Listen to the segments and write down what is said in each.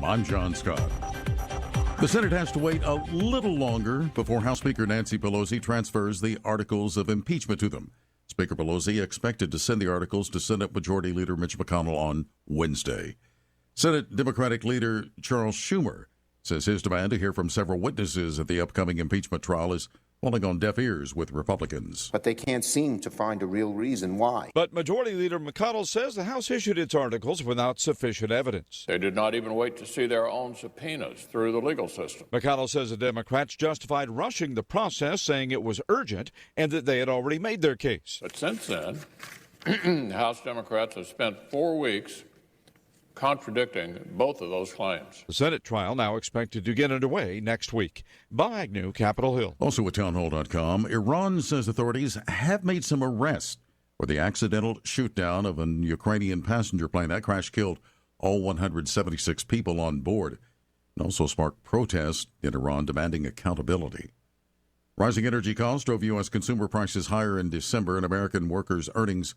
I'm John Scott. The Senate has to wait a little longer before House Speaker Nancy Pelosi transfers the articles of impeachment to them. Speaker Pelosi expected to send the articles to Senate Majority Leader Mitch McConnell on Wednesday. Senate Democratic Leader Charles Schumer says his demand to hear from several witnesses at the upcoming impeachment trial is falling on deaf ears with Republicans. But they can't seem to find a real reason why. But Majority Leader McConnell says the House issued its articles without sufficient evidence. They did not even wait to see their own subpoenas through the legal system. McConnell says the Democrats justified rushing the process, saying it was urgent and that they had already made their case. But since then, House Democrats have spent 4 weeks contradicting both of those claims. The Senate trial now expected to get underway next week. Bob Agnew, Capitol Hill. Also at townhall.com, Iran says authorities have made some arrests for the accidental shoot-down of an Ukrainian passenger plane. That crash killed all 176 people on board and also sparked protests in Iran demanding accountability. Rising energy costs drove U.S. consumer prices higher in December, and American workers' earnings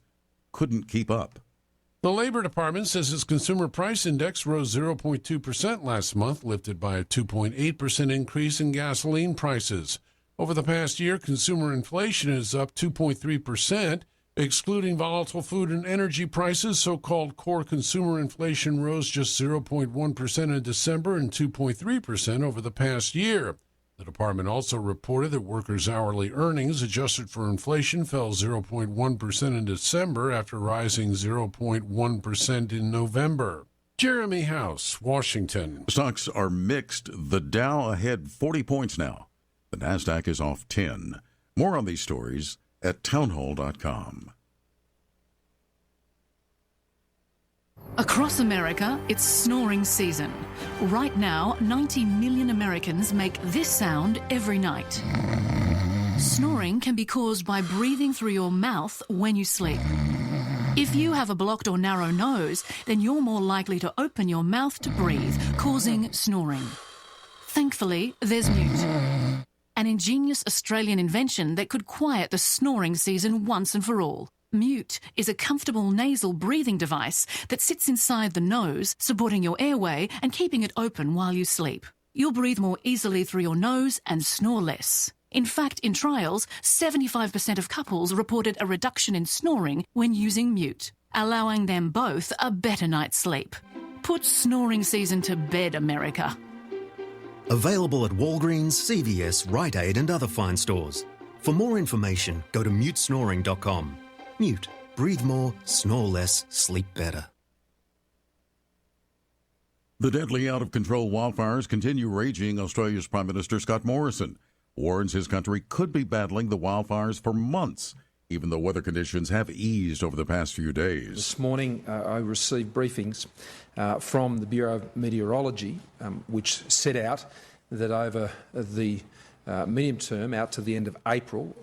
couldn't keep up. The Labor Department says its consumer price index rose 0.2% last month, lifted by a 2.8% increase in gasoline prices. Over the past year, consumer inflation is up 2.3%. Excluding volatile food and energy prices, so-called core consumer inflation rose just 0.1% in December and 2.3% over the past year. The department also reported that workers' hourly earnings, adjusted for inflation, fell 0.1% in December after rising 0.1% in November. Jeremy House, Washington. Stocks are mixed. The Dow ahead 40 points now. The Nasdaq is off 10. More on these stories at townhall.com. Across America, it's snoring season. Right now, 90 million Americans make this sound every night. Snoring can be caused by breathing through your mouth when you sleep. If you have a blocked or narrow nose, then you're more likely to open your mouth to breathe, causing snoring. Thankfully, there's Mute, an ingenious Australian invention that could quiet the snoring season once and for all. Mute is a comfortable nasal breathing device that sits inside the nose, supporting your airway and keeping it open while you sleep. You'll breathe more easily through your nose and snore less. In fact, in trials, 75% of couples reported a reduction in snoring when using Mute, allowing them both a better night's sleep. Put snoring season to bed, America. Available at Walgreens, CVS, Rite Aid and other fine stores. For more information, go to mutesnoring.com. Mute. Breathe more, snore less, sleep better. The deadly out-of-control wildfires continue raging. Australia's Prime Minister Scott Morrison warns his country could be battling the wildfires for months, even though weather conditions have eased over the past few days. This morning, I received briefings from the Bureau of Meteorology, which set out that over the medium term, out to the end of April,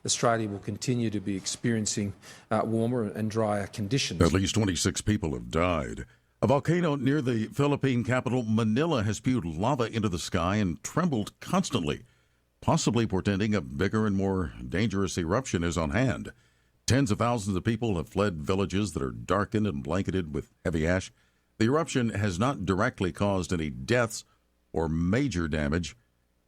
Australia will continue to be experiencing warmer and drier conditions. At least 26 people have died. A volcano near the Philippine capital, Manila, has spewed lava into the sky and trembled constantly, possibly portending a bigger and more dangerous eruption is on hand. Tens of thousands of people have fled villages that are darkened and blanketed with heavy ash. The eruption has not directly caused any deaths or major damage.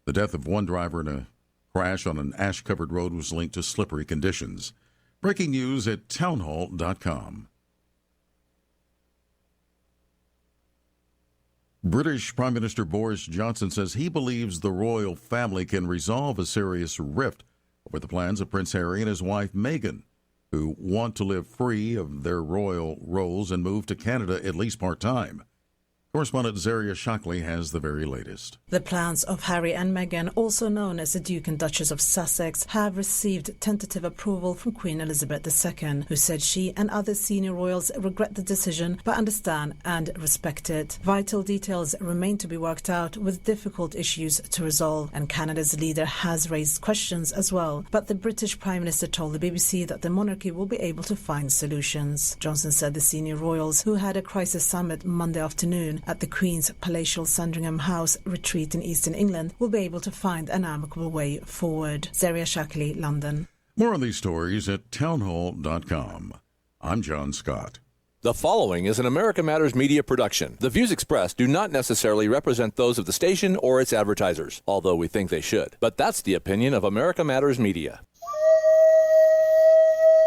The death of one driver in a crash on an ash-covered road was linked to slippery conditions. Breaking news at townhall.com. British Prime Minister Boris Johnson says he believes the royal family can resolve a serious rift over the plans of Prince Harry and his wife Meghan, who want to live free of their royal roles and move to Canada at least part-time. Correspondent Zaria Shockley has the very latest. The plans of Harry and Meghan, also known as the Duke and Duchess of Sussex, have received tentative approval from Queen Elizabeth II, who said she and other senior royals regret the decision but understand and respect it. Vital details remain to be worked out, with difficult issues to resolve, and Canada's leader has raised questions as well. But the British Prime Minister told the BBC that the monarchy will be able to find solutions. Johnson said the senior royals, who had a crisis summit Monday afternoon at the Queen's palatial Sandringham House retreat in eastern England, will be able to find an amicable way forward. Zaria Shockley, London. More on these stories at townhall.com. I'm John Scott. The following is an America Matters Media production. The views expressed do not necessarily represent those of the station or its advertisers, although we think they should. But that's the opinion of America Matters Media.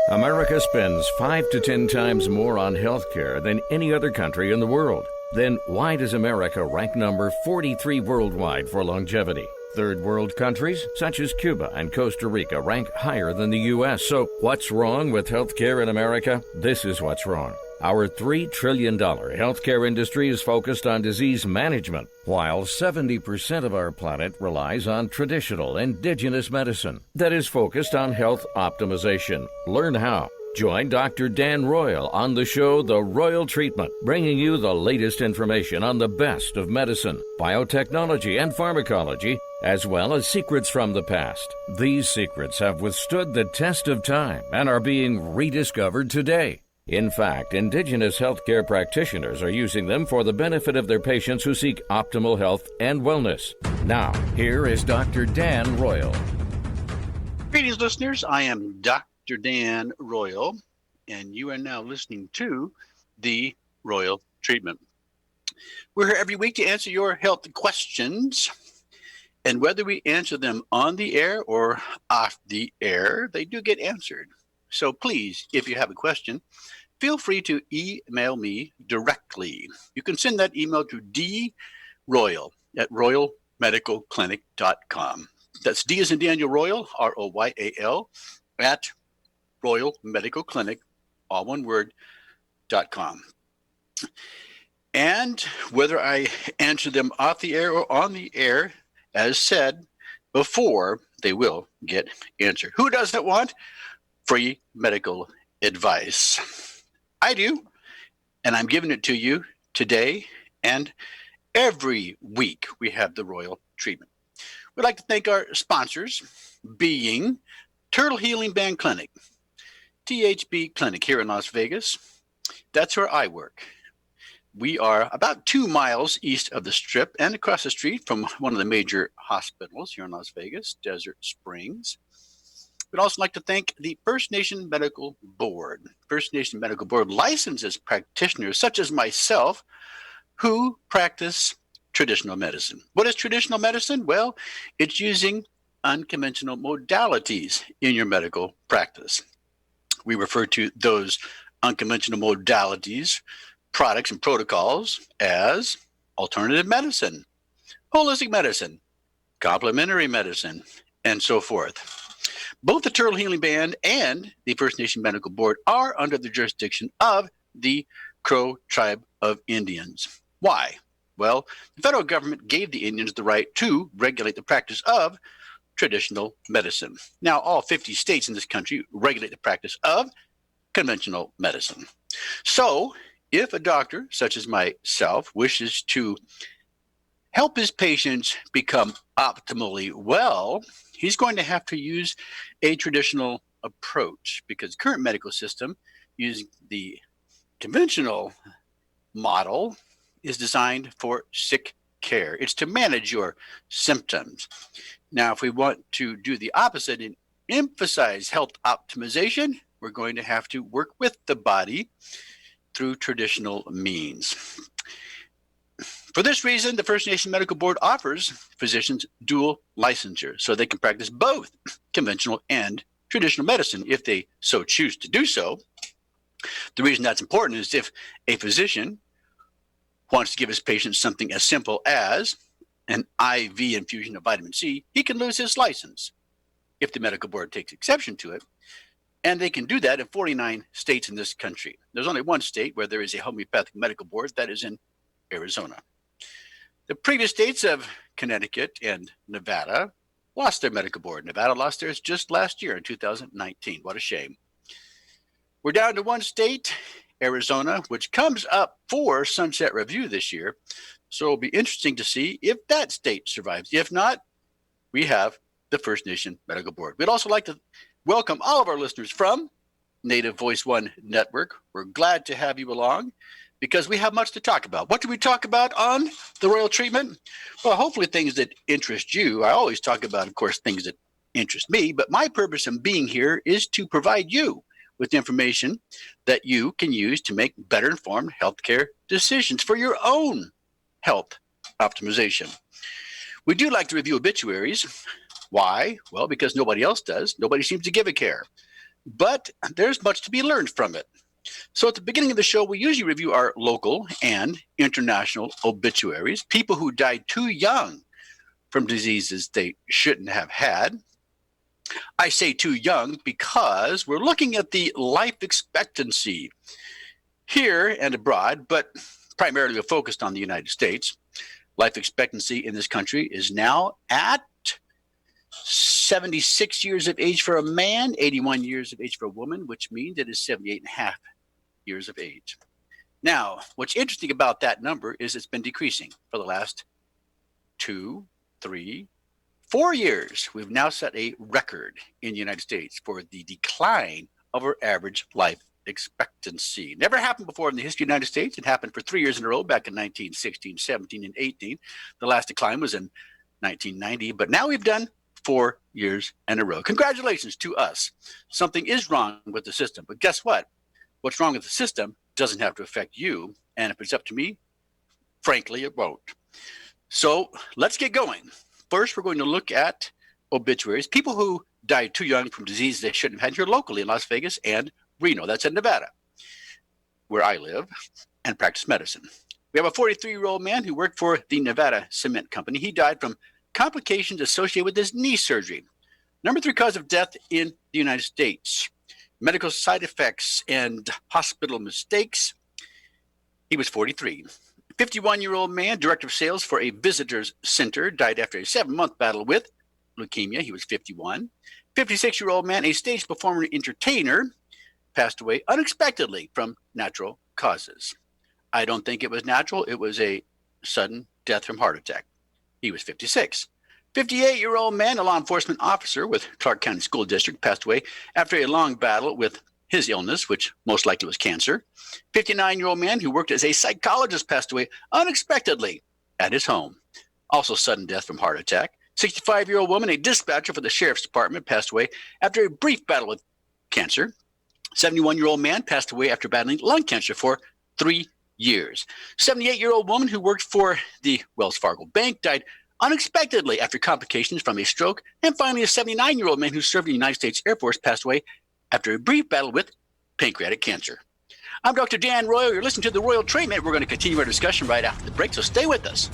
America spends 5 to 10 times more on health care than any other country in the world. Then why does America rank number 43 worldwide for longevity? Third world countries, such as Cuba and Costa Rica, rank higher than the U.S. So what's wrong with health care in America? This is what's wrong. Our $3 trillion healthcare industry is focused on disease management, while 70% of our planet relies on traditional indigenous medicine that is focused on health optimization. Learn how. Join Dr. Dan Royal on the show The Royal Treatment, bringing you the latest information on the best of medicine, biotechnology, and pharmacology, as well as secrets from the past. These secrets have withstood the test of time and are being rediscovered today. In fact, indigenous healthcare practitioners are using them for the benefit of their patients who seek optimal health and wellness. Now, here is Dr. Dan Royal. Greetings, listeners. I am Dr. Dan Royal, and you are now listening to The Royal Treatment. We're here every week to answer your health questions, and whether we answer them on the air or off the air, they do get answered. So please, if you have a question, feel free to email me directly. You can send that email to droyal@royalmedicalclinic.com. That's D as in Daniel Royal, ROYAL, at Royal Medical Clinic, all one word, .com. And whether I answer them off the air or on the air, as said before, they will get answered. Who doesn't want free medical advice? I do, and I'm giving it to you today and every week. We have the Royal Treatment. We'd like to thank our sponsors, being Turtle Healing Band Clinic, THB Clinic here in Las Vegas. That's where I work. We are about 2 miles east of the Strip and across the street from one of the major hospitals here in Las Vegas, Desert Springs. We'd also like to thank the First Nation Medical Board. First Nation Medical Board licenses practitioners such as myself who practice traditional medicine. What is traditional medicine? Well, it's using unconventional modalities in your medical practice. We refer to those unconventional modalities, products, and protocols as alternative medicine, holistic medicine, complementary medicine, and so forth. Both the Turtle Healing Band and the First Nation Medical Board are under the jurisdiction of the Crow Tribe of Indians. Why? Well, the federal government gave the Indians the right to regulate the practice of traditional medicine. Now, all 50 states in this country regulate the practice of conventional medicine. So, if a doctor, such as myself, wishes to help his patients become optimally well, he's going to have to use a traditional approach, because the current medical system, using the conventional model, is designed for sick care. It's to manage your symptoms. Now, if we want to do the opposite and emphasize health optimization, we're going to have to work with the body through traditional means. For this reason, the First Nation Medical Board offers physicians dual licensure, so they can practice both conventional and traditional medicine if they so choose to do so. The reason that's important is if a physician wants to give his patients something as simple as an IV infusion of vitamin C, he can lose his license if the medical board takes exception to it. And they can do that in 49 states in this country. There's only one state where there is a homeopathic medical board, that is in Arizona. The previous states of Connecticut and Nevada lost their medical board. Nevada lost theirs just last year in 2019. What a shame. We're down to one state, Arizona, which comes up for sunset review this year. So it'll be interesting to see if that state survives. If not, we have the First Nation Medical Board. We'd also like to welcome all of our listeners from Native Voice One Network. We're glad to have you along because we have much to talk about. What do we talk about on the Royal Treatment? Well, hopefully things that interest you. I always talk about, of course, things that interest me, but my purpose in being here is to provide you with information that you can use to make better informed healthcare decisions for your own health optimization. We do like to review obituaries. Why? Well, because nobody else does. Nobody seems to give a care. But there's much to be learned from it. So at the beginning of the show, we usually review our local and international obituaries, people who died too young from diseases they shouldn't have had. I say too young because we're looking at the life expectancy here and abroad, but primarily we're focused on the United States. Life expectancy in this country is now at 76 years of age for a man, 81 years of age for a woman, which means it is 78 and a half years of age. Now, what's interesting about that number is it's been decreasing for the last 2, 3, 4 years. We've now set a record in the United States for the decline of our average life expectancy. Never happened before in the history of the United States. It happened for 3 years in a row back in 1916, 17, and 18. The last decline was in 1990, but now we've done 4 years in a row. Congratulations to us. Something is wrong with the system, but guess what? What's wrong with the system doesn't have to affect you, and if it's up to me, frankly, it won't. So let's get going. First, we're going to look at obituaries, people who died too young from diseases they shouldn't have had here locally in Las Vegas and Reno. That's in Nevada, where I live and practice medicine. We have a 43-year-old man who worked for the Nevada Cement Company. He died from complications associated with his knee surgery. Number 3 cause of death in the United States. Medical side effects and hospital mistakes. He was 43. 51-year-old man, director of sales for a visitors center, died after a 7-month battle with leukemia. He was 51. 56-year-old man, a stage performer and entertainer, passed away unexpectedly from natural causes. I don't think it was natural. It was a sudden death from heart attack. He was 56. 58-year-old man, a law enforcement officer with Clark County School District, passed away after a long battle with his illness, which most likely was cancer. 59-year-old man who worked as a psychologist passed away unexpectedly at his home. Also sudden death from heart attack. 65-year-old woman, a dispatcher for the sheriff's department, passed away after a brief battle with cancer. 71-year-old man passed away after battling lung cancer for 3 years. 78-year-old woman who worked for the Wells Fargo Bank died unexpectedly after complications from a stroke. And finally, a 79-year-old man who served in the United States Air Force passed away after a brief battle with pancreatic cancer. I'm Dr. Dan Royal. You're listening to The Royal Treatment. We're going to continue our discussion right after the break, so stay with us.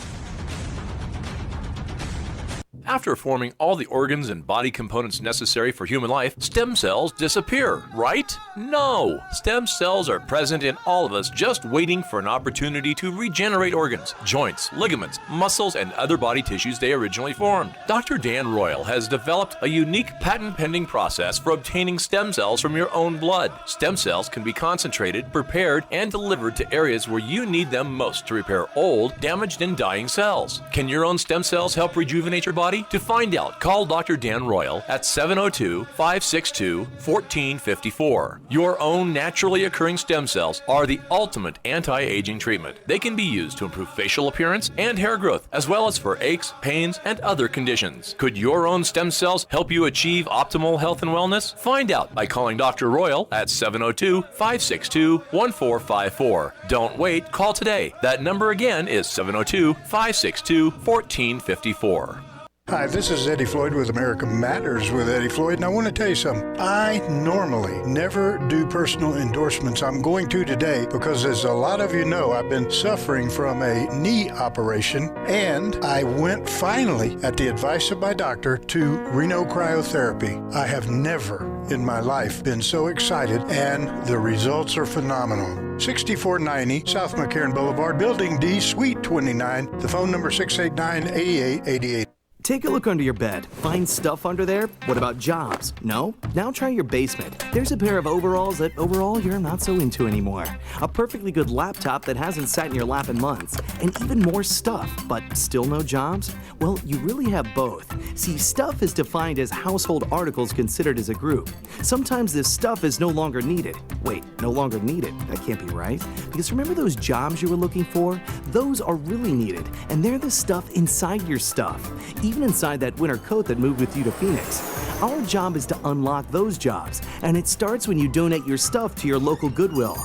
After forming all the organs and body components necessary for human life, stem cells disappear, right? No! Stem cells are present in all of us, just waiting for an opportunity to regenerate organs, joints, ligaments, muscles, and other body tissues they originally formed. Dr. Dan Royal has developed a unique patent-pending process for obtaining stem cells from your own blood. Stem cells can be concentrated, prepared, and delivered to areas where you need them most to repair old, damaged, and dying cells. Can your own stem cells help rejuvenate your body? To find out, call Dr. Dan Royal at 702-562-1454. Your own naturally occurring stem cells are the ultimate anti-aging treatment. They can be used to improve facial appearance and hair growth, as well as for aches, pains, and other conditions. Could your own stem cells help you achieve optimal health and wellness? Find out by calling Dr. Royal at 702-562-1454. Don't wait, call today. That number again is 702-562-1454. Hi, this is Eddie Floyd with America Matters with Eddie Floyd, and I want to tell you something. I normally never do personal endorsements. I'm going to today because, as a lot of you know, I've been suffering from a knee operation, and I went finally, at the advice of my doctor, to Reno Cryotherapy. I have never in my life been so excited, and the results are phenomenal. 6490 South McCarran Boulevard, Building D, Suite 29. The phone number 689-8888. Take a look under your bed. Find stuff under there? What about jobs? No? Now try your basement. There's a pair of overalls that overall you're not so into anymore. A perfectly good laptop that hasn't sat in your lap in months. And even more stuff, but still no jobs? Well, you really have both. See, stuff is defined as household articles considered as a group. Sometimes this stuff is no longer needed. Wait, no longer needed? That can't be right. Because remember those jobs you were looking for? Those are really needed, and they're the stuff inside your stuff. Even inside that winter coat that moved with you to Phoenix. Our job is to unlock those jobs, and it starts when you donate your stuff to your local Goodwill.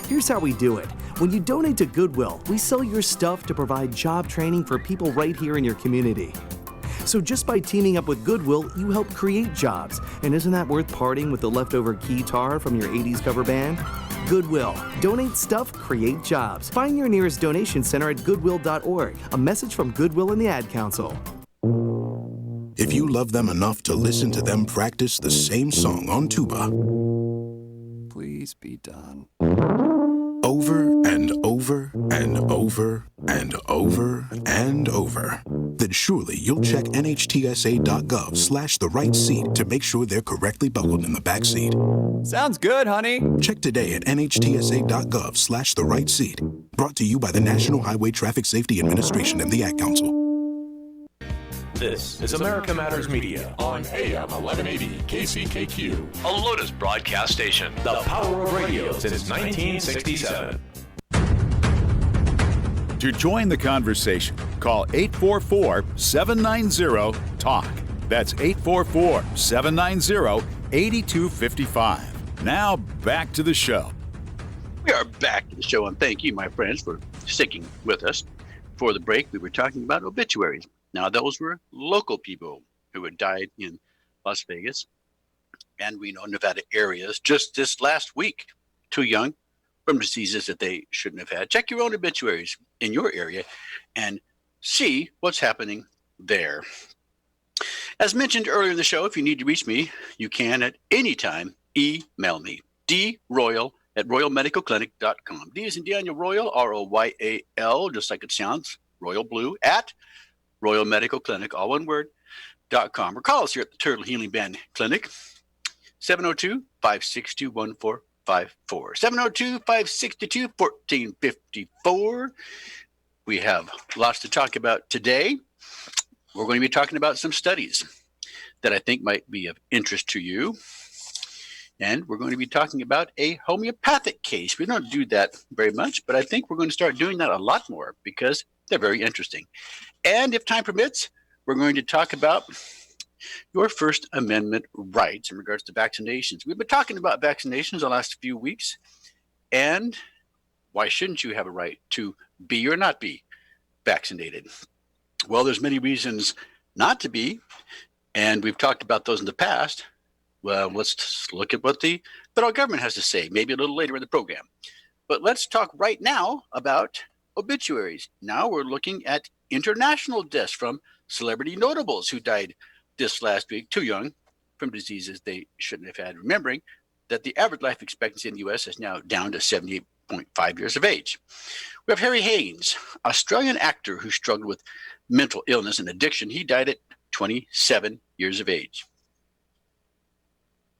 Here's how we do it. When you donate to Goodwill, we sell your stuff to provide job training for people right here in your community. So just by teaming up with Goodwill, you help create jobs. And isn't that worth parting with the leftover guitar from your 80s cover band? Goodwill. Donate stuff, create jobs. Find your nearest donation center at goodwill.org. A message from Goodwill and the Ad Council. If you love them enough to listen to them practice the same song on tuba, please be done. Over and over and over and over and over, then surely you'll check nhtsa.gov/the right seat to make sure they're correctly buckled in the back seat. Sounds good, honey. Check today at nhtsa.gov/the right seat. Brought to you by the National Highway Traffic Safety Administration and the Ad Council. This is America Matters Media on AM 1180 KCKQ, a Lotus broadcast station, the power of radio since 1967. To join the conversation, call 844-790-TALK. That's 844-790-8255. Now back to the show. We are back to the show, and thank you, my friends, for sticking with us. Before the break, we were talking about obituaries. Now, those were local people who had died in Las Vegas and Reno, Nevada areas just this last week, too young, from diseases that they shouldn't have had. Check your own obituaries in your area and see what's happening there. As mentioned earlier in the show, if you need to reach me, you can at any time email me, droyal@royalmedicalclinic.com. D as in Daniel Royal, Royal, just like it sounds, Royal Blue, at Royal Medical Clinic, all one word, .com. Or call us here at the Turtle Healing Band Clinic, 702-562-1454. 702-562-1454. We have lots to talk about today. We're going to be talking about some studies that I think might be of interest to you. And we're going to be talking about a homeopathic case. We don't do that very much, but I think we're going to start doing that a lot more because they're very interesting. And if time permits, we're going to talk about your First Amendment rights in regards to vaccinations. We've been talking about vaccinations the last few weeks. And why shouldn't you have a right to be or not be vaccinated? Well, there's many reasons not to be, and we've talked about those in the past. Well, let's look at what the federal government has to say, maybe a little later in the program. But let's talk right now about obituaries. Now we're looking at international deaths from celebrity notables who died this last week, too young, from diseases they shouldn't have had. Remembering that the average life expectancy in the U.S. is now down to 78.5 years of age. We have Harry Haynes, Australian actor who struggled with mental illness and addiction. He died at 27 years of age.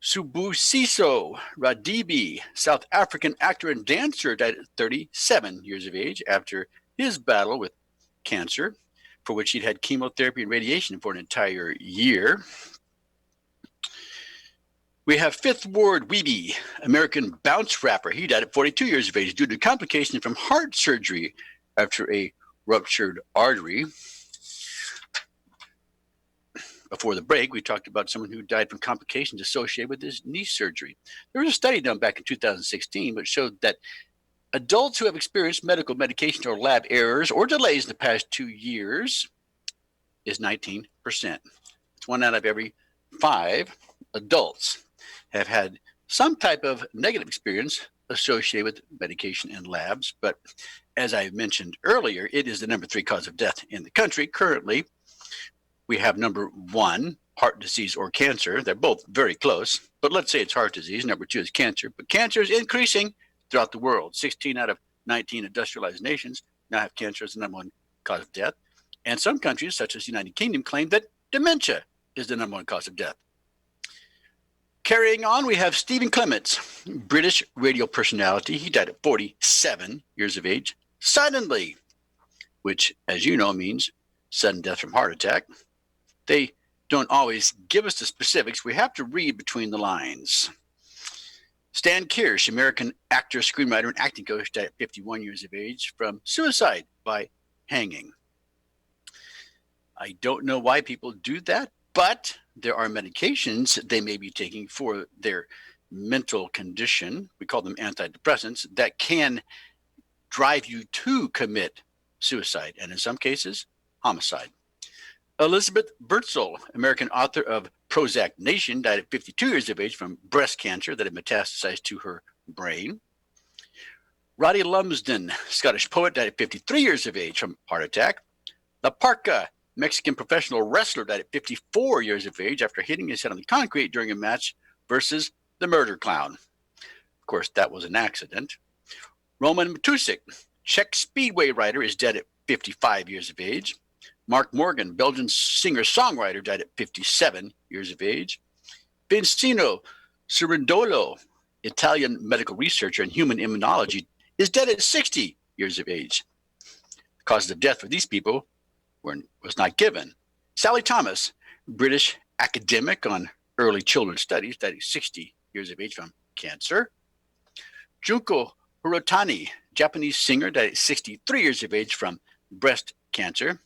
Sibusiso Radebe, South African actor and dancer, died at 37 years of age after his battle with cancer, for which he'd had chemotherapy and radiation for an entire year. We have Fifth Ward Weeby, American bounce rapper. He died at 42 years of age due to complications from heart surgery after a ruptured artery. Before the break, we talked about someone who died from complications associated with his knee surgery. There was a study done back in 2016 which showed that adults who have experienced medication or lab errors or delays in the past 2 years is 19%. It's 1 out of every 5 adults have had some type of negative experience associated with medication and labs. But as I mentioned earlier, it is the number 3 cause of death in the country. Currently, we have number 1, heart disease or cancer. They're both very close, but let's say it's heart disease. Number 2 is cancer, but cancer is increasing throughout the world. 16 out of 19 industrialized nations now have cancer as the number 1 cause of death. And some countries, such as the United Kingdom, claim that dementia is the number 1 cause of death. Carrying on, we have Stephen Clements, British radio personality. He died at 47 years of age, suddenly, which, as you know, means sudden death from heart attack. They don't always give us the specifics. We have to read between the lines. Stan Kirsch, American actor, screenwriter, and acting coach, died at 51 years of age from suicide by hanging. I don't know why people do that, But there are medications they may be taking for their mental condition. We call them antidepressants that can drive you to commit suicide, and in some cases, homicide. Elizabeth Bertzel, American author of Prozac Nation, died at 52 years of age from breast cancer that had metastasized to her brain. Roddy Lumsden, Scottish poet, died at 53 years of age from heart attack. La Parka, Mexican professional wrestler, died at 54 years of age after hitting his head on the concrete during a match versus the Murder Clown. Of course, that was an accident. Roman Matusik, Czech speedway rider, is dead at 55 years of age. Mark Morgan, Belgian singer-songwriter, died at 57 years of age. Vincino Cerundolo, Italian medical researcher in human immunology, is dead at 60 years of age. The causes of death for these people was not given. Sally Thomas, British academic on early children's studies, died at 60 years of age from cancer. Junko Hirotani, Japanese singer, died at 63 years of age from breast cancer.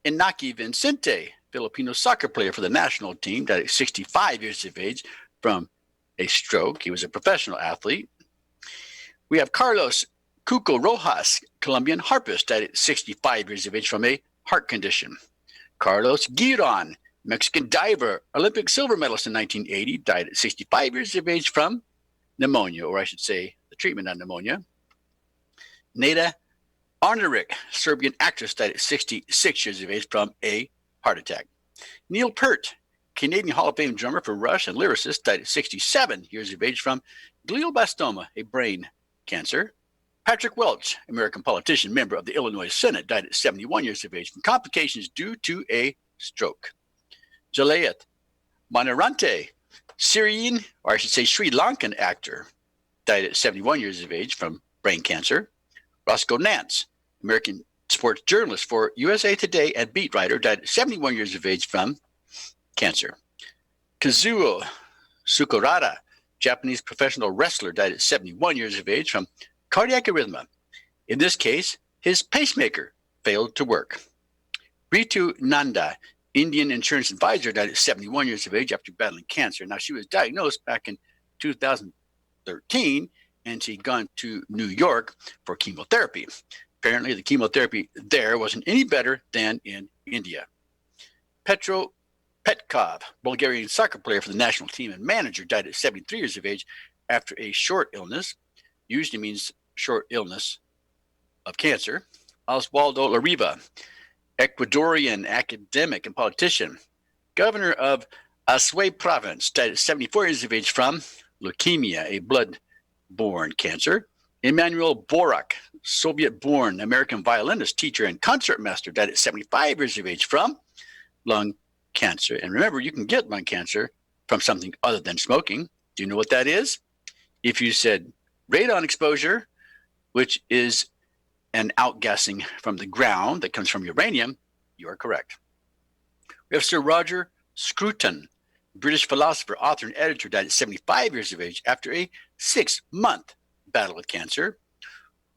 Inaki Vincente, Filipino soccer player for the national team, died at 65 years of age from a stroke. He was a professional athlete. We have Carlos Cuco Rojas, Colombian harpist, died at 65 years of age from a heart condition. Carlos Giron, Mexican diver, Olympic silver medalist in 1980, died at 65 years of age from pneumonia, or I should say the treatment on pneumonia. Neda Arnaric, Serbian actress, died at 66 years of age from a heart attack. Neil Peart, Canadian Hall of Fame drummer for Rush and lyricist, died at 67 years of age from glioblastoma, a brain cancer. Patrick Welch, American politician, member of the Illinois Senate, died at 71 years of age from complications due to a stroke. Jalayat Manarante, Syrian, or I should say Sri Lankan actor, died at 71 years of age from brain cancer. Roscoe Nance, American sports journalist for USA Today and beat writer, died at 71 years of age from cancer. Kazuo Sukurada, Japanese professional wrestler, died at 71 years of age from cardiac arrhythmia. In this case, his pacemaker failed to work. Ritu Nanda, Indian insurance advisor, died at 71 years of age after battling cancer. Now, she was diagnosed back in 2013, and she'd gone to New York for chemotherapy. Apparently, the chemotherapy there wasn't any better than in India. Petro Petkov, Bulgarian soccer player for the national team and manager, died at 73 years of age after a short illness. Usually means short illness of cancer. Oswaldo Lariva, Ecuadorian academic and politician, governor of Azuay province, died at 74 years of age from leukemia, a blood-borne cancer. Emmanuel Borak, Soviet-born American violinist, teacher, and concertmaster, died at 75 years of age from lung cancer. And remember, you can get lung cancer from something other than smoking. Do you know what that is? If you said radon exposure, which is an outgassing from the ground that comes from uranium, you are correct. We have Sir Roger Scruton, British philosopher, author, and editor, died at 75 years of age after a 6-month battle with cancer.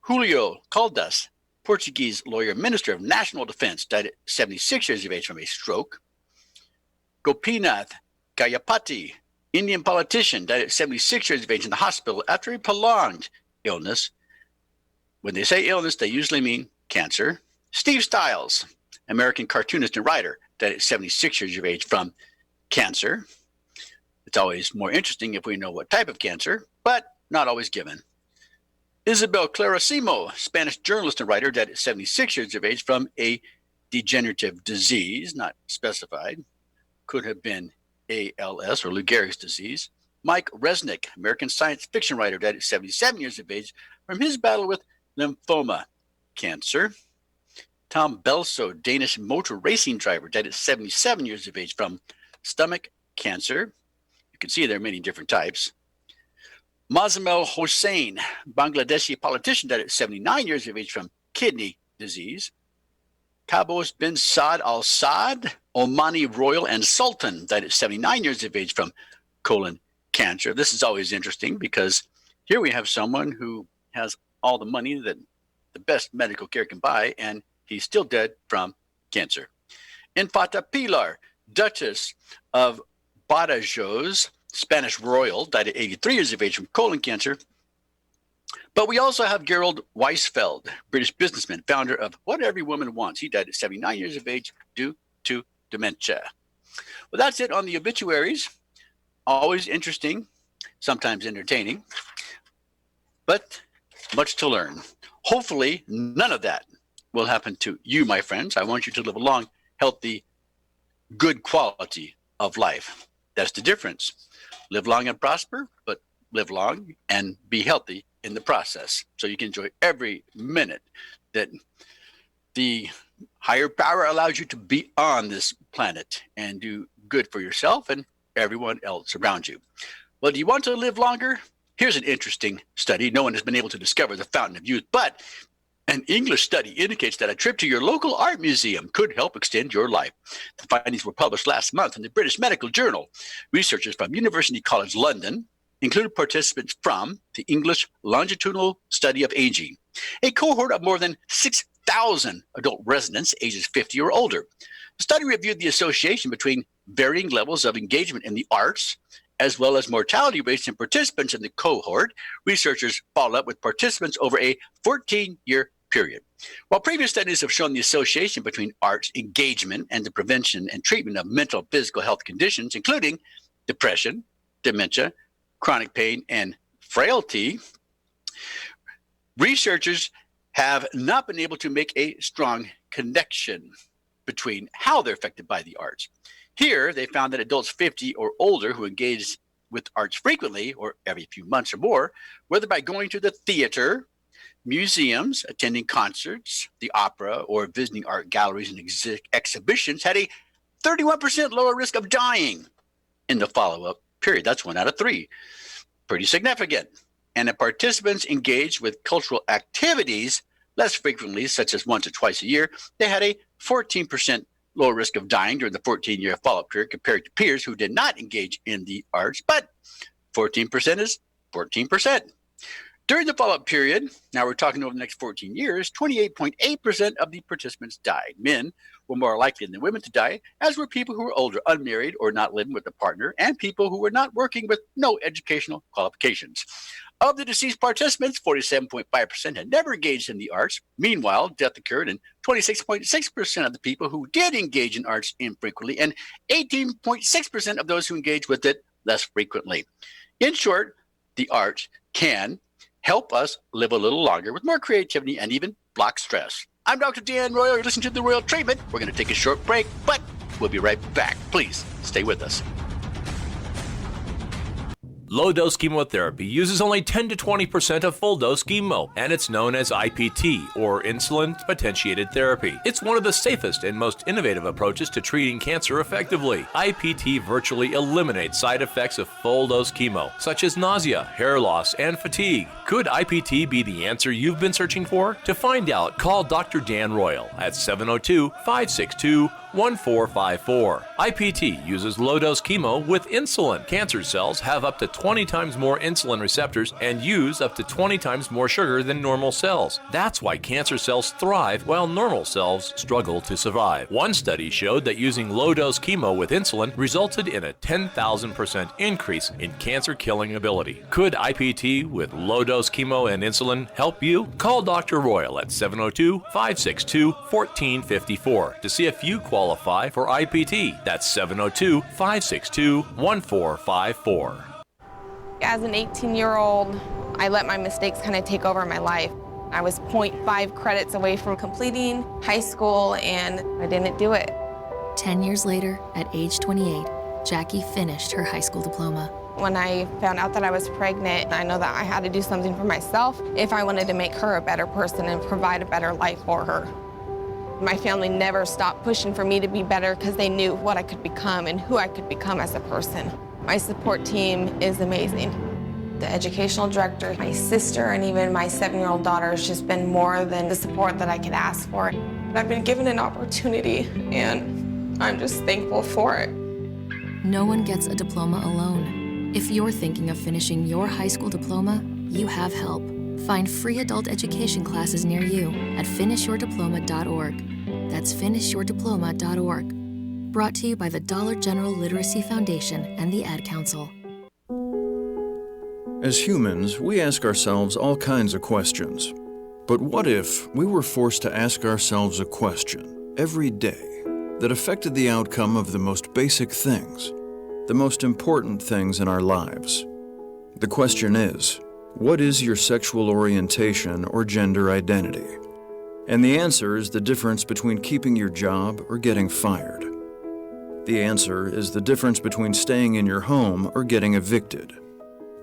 Julio Caldas, Portuguese lawyer, minister of national defense, died at 76 years of age from a stroke. Gopinath Gayapati, Indian politician, died at 76 years of age in the hospital after a prolonged illness. When they say illness, they usually mean cancer. Steve Stiles, American cartoonist and writer, died at 76 years of age from cancer. It's always more interesting if we know what type of cancer, but not always given. Isabel Clarosimo, Spanish journalist and writer, died at 76 years of age from a degenerative disease, not specified. Could have been ALS or Lou Gehrig's disease. Mike Resnick, American science fiction writer, died at 77 years of age from his battle with lymphoma cancer. Tom Belso, Danish motor racing driver, died at 77 years of age from stomach cancer. You can see there are many different types. Mazamel Hossain, Bangladeshi politician, died at 79 years of age from kidney disease. Qaboos bin Saad Al Saad, Omani royal and sultan, died at 79 years of age from colon cancer. This is always interesting because here we have someone who has all the money that the best medical care can buy, and he's still dead from cancer. Infanta Pilar, Duchess of Badajoz, Spanish royal, died at 83 years of age from colon cancer. But we also have Gerald Weisfeld, British businessman, founder of What Every Woman Wants. He died at 79 years of age due to dementia. Well, that's it on the obituaries. Always interesting, sometimes entertaining, but much to learn. Hopefully, none of that will happen to you, my friends. I want you to live a long, healthy, good quality of life. That's the difference. Live long and prosper, but live long and be healthy in the process, so you can enjoy every minute that the higher power allows you to be on this planet and do good for yourself and everyone else around you. Well, do you want to live longer? Here's an interesting study. No one has been able to discover the fountain of youth, but an English study indicates that a trip to your local art museum could help extend your life. The findings were published last month in the British Medical Journal. Researchers from University College London included participants from the English Longitudinal Study of Aging, a cohort of more than 6,000 adult residents ages 50 or older. The study reviewed the association between varying levels of engagement in the arts, as well as mortality rates in participants in the cohort. Researchers followed up with participants over a 14-year period. While previous studies have shown the association between arts engagement and the prevention and treatment of mental and physical health conditions, including depression, dementia, chronic pain, and frailty, researchers have not been able to make a strong connection between how they're affected by the arts. Here, they found that adults 50 or older who engage with arts frequently, or every few months or more, whether by going to the theater, museums, attending concerts, the opera, or visiting art galleries and exhibitions, had a 31% lower risk of dying in the follow-up period. That's 1 out of 3. Pretty significant. And the participants engaged with cultural activities less frequently, such as once or twice a year, they had a 14% lower risk of dying during the 14-year follow-up period compared to peers who did not engage in the arts. But 14% is 14%. During the follow-up period, now we're talking over the next 14 years, 28.8% of the participants died. Men were more likely than women to die, as were people who were older, unmarried, or not living with a partner, and people who were not working with no educational qualifications. Of the deceased participants, 47.5% had never engaged in the arts. Meanwhile, death occurred in 26.6% of the people who did engage in arts infrequently, and 18.6% of those who engaged with it less frequently. In short, the arts can help us live a little longer with more creativity and even block stress. I'm Dr. Dan Royal. You're listening to The Royal Treatment. We're going to take a short break, but we'll be right back. Please stay with us. Low-dose chemotherapy uses only 10 to 20% of full-dose chemo, and it's known as IPT, or insulin-potentiated therapy. It's one of the safest and most innovative approaches to treating cancer effectively. IPT virtually eliminates side effects of full-dose chemo, such as nausea, hair loss, and fatigue. Could IPT be the answer you've been searching for? To find out, call Dr. Dan Royal at 702-562-1454. IPT uses low-dose chemo with insulin. Cancer cells have up to 20 times more insulin receptors and use up to 20 times more sugar than normal cells. That's why cancer cells thrive while normal cells struggle to survive. One study showed that using low-dose chemo with insulin resulted in a 10,000% increase in cancer-killing ability. Could IPT with low-dose chemo and insulin help you? Call Dr. Royal at 702-562-1454 to see if you qualify for IPT. That's 702-562-1454. As an 18-year-old, I let my mistakes kind of take over my life. I was 0.5 credits away from completing high school, and I didn't do it. 10 years later, at age 28, Jackie finished her high school diploma. When I found out that I was pregnant, I know that I had to do something for myself if I wanted to make her a better person and provide a better life for her. My family never stopped pushing for me to be better because they knew what I could become and who I could become as a person. My support team is amazing. The educational director, my sister, and even my 7-year-old daughter has just been more than the support that I could ask for. I've been given an opportunity, and I'm just thankful for it. No one gets a diploma alone. If you're thinking of finishing your high school diploma, you have help. Find free adult education classes near you at finishyourdiploma.org. That's finishyourdiploma.org. Brought to you by the Dollar General Literacy Foundation and the Ad Council. As humans, we ask ourselves all kinds of questions. But what if we were forced to ask ourselves a question every day that affected the outcome of the most basic things, the most important things in our lives? The question is, what is your sexual orientation or gender identity? And the answer is the difference between keeping your job or getting fired. The answer is the difference between staying in your home or getting evicted.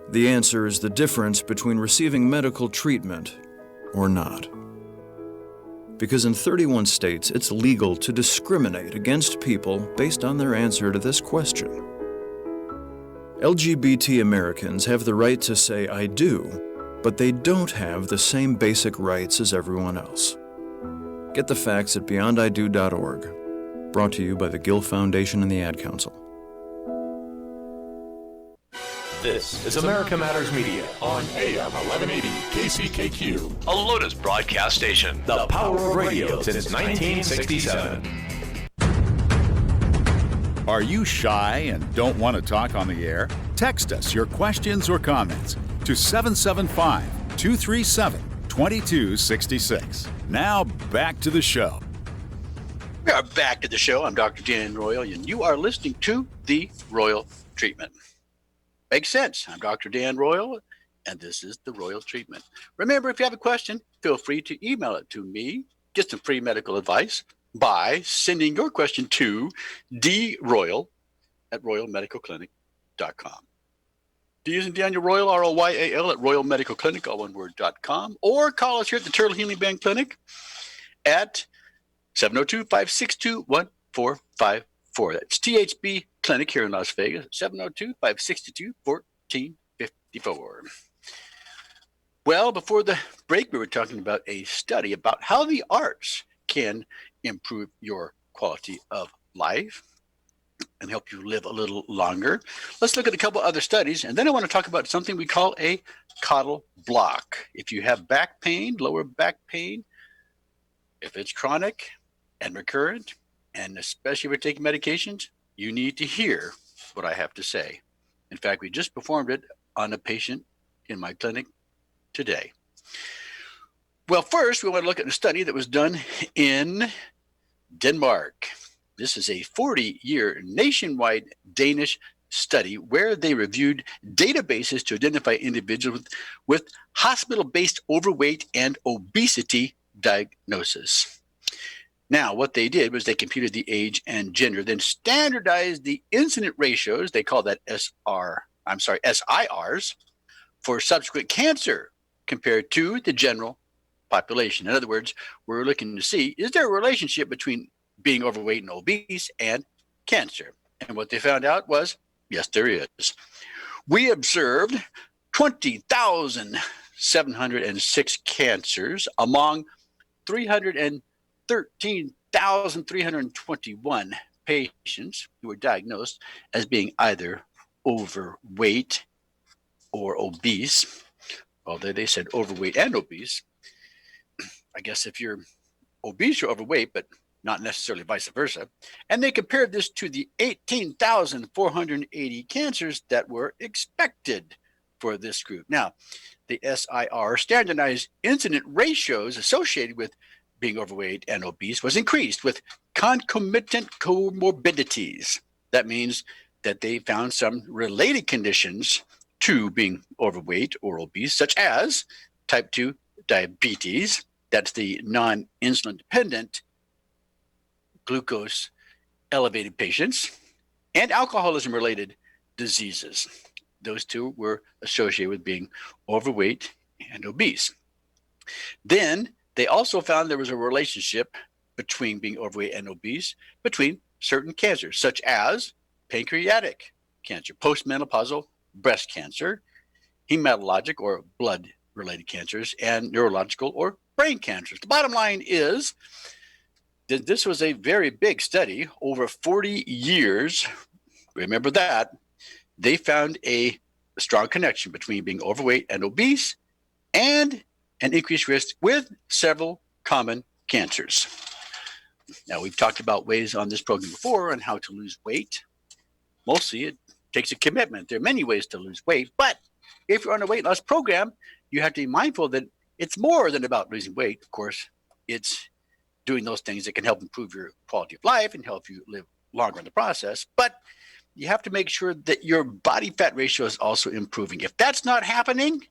The answer is the difference between receiving medical treatment or not. Because in 31 states, it's legal to discriminate against people based on their answer to this question. LGBT Americans have the right to say I do, but they don't have the same basic rights as everyone else. Get the facts at beyondido.org. Brought to you by the Gill Foundation and the Ad Council. This is America Matters Media on AM 1180 KCKQ, a Lotus broadcast station. The power of radio since 1967. Are you shy and don't want to talk on the air? Text us your questions or comments to 775-237-2266. Now back to the show. We are back to the show. I'm Dr. Dan Royal, and you are listening to The Royal Treatment. Makes sense. I'm Dr. Dan Royal, and this is The Royal Treatment. Remember, if you have a question, feel free to email it to me. Get some free medical advice by sending your question to droyal@royalmedicalclinic.com. D as in Daniel Royal, ROYAL, at royalmedicalclinic, all one word.com, or call us here at the Turtle Healing Band Clinic at 702-562-1454. That's THB Clinic here in Las Vegas, 702-562-1454. Well, before the break, we were talking about a study about how the arts can improve your quality of life and help you live a little longer. Let's look at a couple other studies, and then I want to talk about something we call a caudal block. If you have back pain, lower back pain, if it's chronic and recurrent, and especially if you're taking medications, you need to hear what I have to say. In fact, we just performed it on a patient in my clinic today. Well, first, we want to look at a study that was done in Denmark. This is a 40-year nationwide Danish study where they reviewed databases to identify individuals with hospital-based overweight and obesity diagnosis. Now, what they did was they computed the age and gender, then standardized the incident ratios, they call that SIRs, for subsequent cancer compared to the general population. In other words, we're looking to see, is there a relationship between being overweight and obese and cancer? And what they found out was, yes, there is. We observed 20,706 cancers among 13,321 patients who were diagnosed as being either overweight or obese. Although they said overweight and obese. I guess if you're obese, you're overweight, but not necessarily vice versa. And they compared this to the 18,480 cancers that were expected for this group. Now, the SIR, standardized incident ratios associated with being overweight and obese, was increased with concomitant comorbidities. That means that they found some related conditions to being overweight or obese, such as type 2 diabetes, that's the non-insulin dependent glucose elevated patients, and alcoholism-related diseases. Those two were associated with being overweight and obese. Then they also found there was a relationship between being overweight and obese between certain cancers, such as pancreatic cancer, postmenopausal breast cancer, hematologic or blood-related cancers, and neurological or brain cancers. The bottom line is that this was a very big study over 40 years. Remember that. They found a strong connection between being overweight and obese and an increased risk with several common cancers. Now, we've talked about ways on this program before on how to lose weight. Mostly it takes a commitment. There are many ways to lose weight, but if you're on a weight loss program, you have to be mindful that it's more than about losing weight. Of course, it's doing those things that can help improve your quality of life and help you live longer in the process. But you have to make sure that your body fat ratio is also improving. If that's not happening,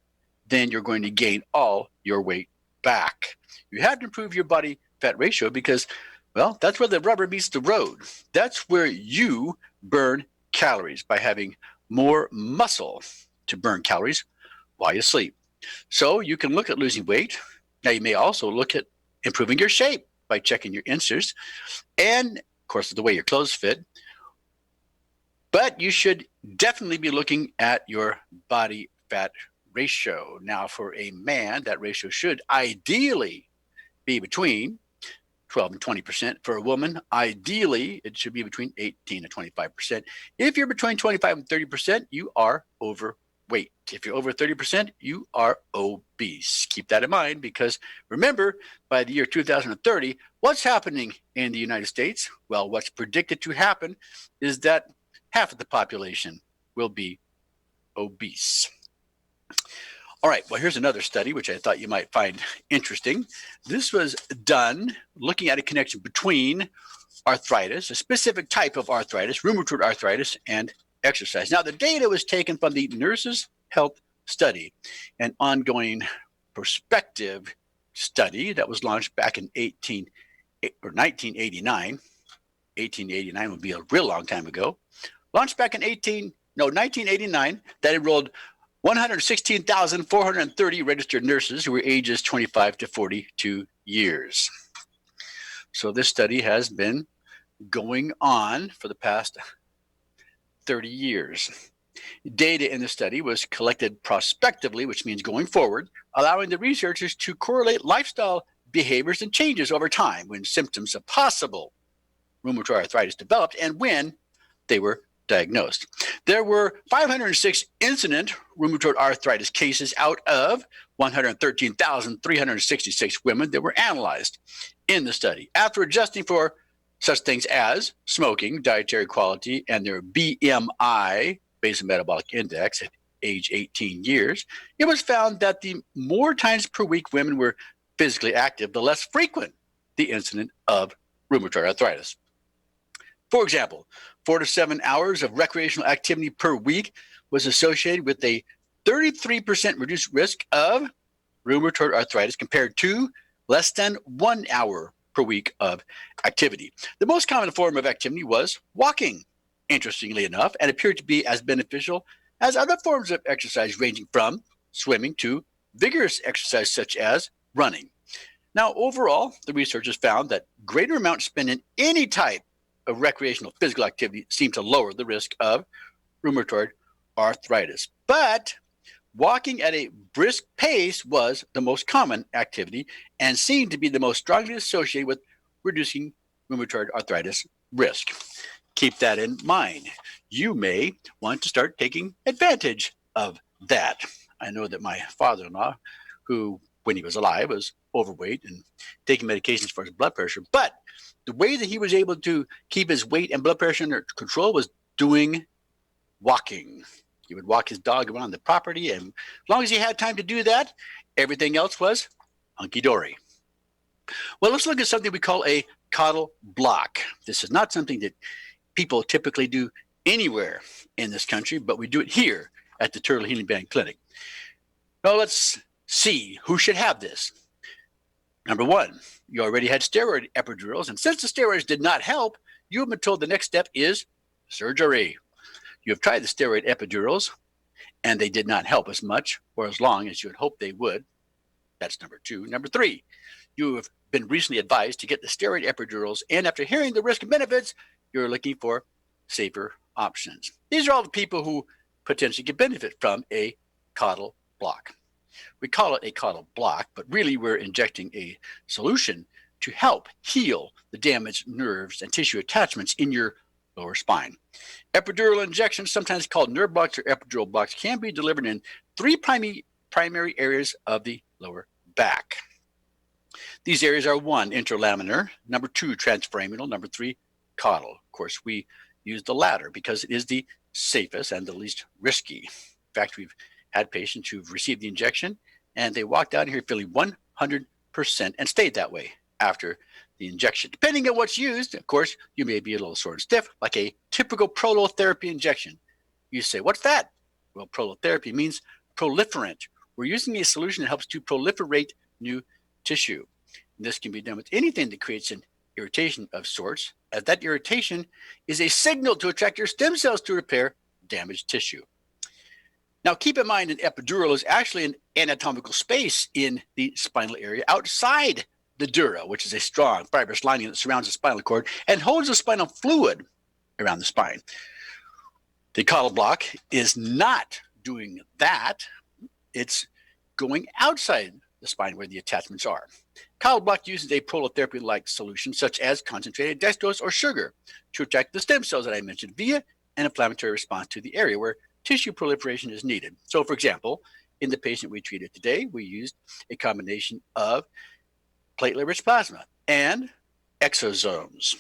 then you're going to gain all your weight back. You have to improve your body fat ratio because, well, that's where the rubber meets the road. That's where you burn calories, by having more muscle to burn calories while you sleep. So you can look at losing weight. Now, you may also look at improving your shape by checking your inserts and, of course, the way your clothes fit. But you should definitely be looking at your body fat ratio. Now, for a man, that ratio should ideally be between 12 and 20%. For a woman, ideally, it should be between 18 and 25%. If you're between 25 and 30%, you are overweight. If you're over 30%, you are obese. Keep that in mind because remember, by the year 2030, what's happening in the United States? Well, what's predicted to happen is that half of the population will be obese. All right, well, here's another study which I thought you might find interesting. This was done looking at a connection between arthritis, a specific type of arthritis, rheumatoid arthritis, and exercise. Now, the data was taken from the Nurses Health Study, an ongoing prospective study that was launched back in 1989. 1889 would be a real long time ago. Launched back in 1989, that enrolled 116,430 registered nurses who were ages 25 to 42 years. So this study has been going on for the past 30 years. Data in the study was collected prospectively, which means going forward, allowing the researchers to correlate lifestyle behaviors and changes over time when symptoms of possible rheumatoid arthritis developed and when they were diagnosed. There were 506 incident rheumatoid arthritis cases out of 113,366 women that were analyzed in the study. After adjusting for such things as smoking, dietary quality, and their BMI, basal metabolic index, at age 18 years, it was found that the more times per week women were physically active, the less frequent the incident of rheumatoid arthritis. For example, 4 to 7 hours of recreational activity per week was associated with a 33% reduced risk of rheumatoid arthritis compared to less than 1 hour per week of activity. The most common form of activity was walking, interestingly enough, and appeared to be as beneficial as other forms of exercise ranging from swimming to vigorous exercise such as running. Now, overall, the researchers found that greater amounts spent in any type of recreational physical activity seemed to lower the risk of rheumatoid arthritis. But walking at a brisk pace was the most common activity and seemed to be the most strongly associated with reducing rheumatoid arthritis risk. Keep that in mind. You may want to start taking advantage of that. I know that my father-in-law, who when he was alive was overweight and taking medications for his blood pressure, but the way that he was able to keep his weight and blood pressure under control was doing walking. He would walk his dog around the property, and as long as he had time to do that, everything else was hunky-dory. Well, let's look at something we call a caudal block. This is not something that people typically do anywhere in this country, but we do it here at the Turtle Healing Band Clinic. Now, let's see who should have this. Number one, you already had steroid epidurals, and since the steroids did not help, you have been told the next step is surgery. You have tried the steroid epidurals, and they did not help as much or as long as you had hoped they would. That's number two. Number three, you have been recently advised to get the steroid epidurals, and after hearing the risk and benefits, you're looking for safer options. These are all the people who potentially could benefit from a caudal block. We call it a caudal block, but really we're injecting a solution to help heal the damaged nerves and tissue attachments in your lower spine. Epidural injections, sometimes called nerve blocks or epidural blocks, can be delivered in three primary areas of the lower back. These areas are 1, interlaminar, number 2, transforaminal, number 3, caudal. Of course, we use the latter because it is the safest and the least risky. In fact, we've had patients who've received the injection and they walked out here feeling 100% and stayed that way after the injection. Depending on what's used, of course, you may be a little sore and stiff, like a typical prolotherapy injection. You say, what's that? Well, prolotherapy means proliferant. We're using a solution that helps to proliferate new tissue. And this can be done with anything that creates an irritation of sorts, as that irritation is a signal to attract your stem cells to repair damaged tissue. Now, keep in mind, an epidural is actually an anatomical space in the spinal area outside the dura, which is a strong fibrous lining that surrounds the spinal cord and holds the spinal fluid around the spine. The caudal block is not doing that. It's going outside the spine where the attachments are. Caudal block uses a prolotherapy-like solution such as concentrated dextrose or sugar to attract the stem cells that I mentioned via an inflammatory response to the area where tissue proliferation is needed. So, for example, in the patient we treated today, we used a combination of platelet-rich plasma and exosomes,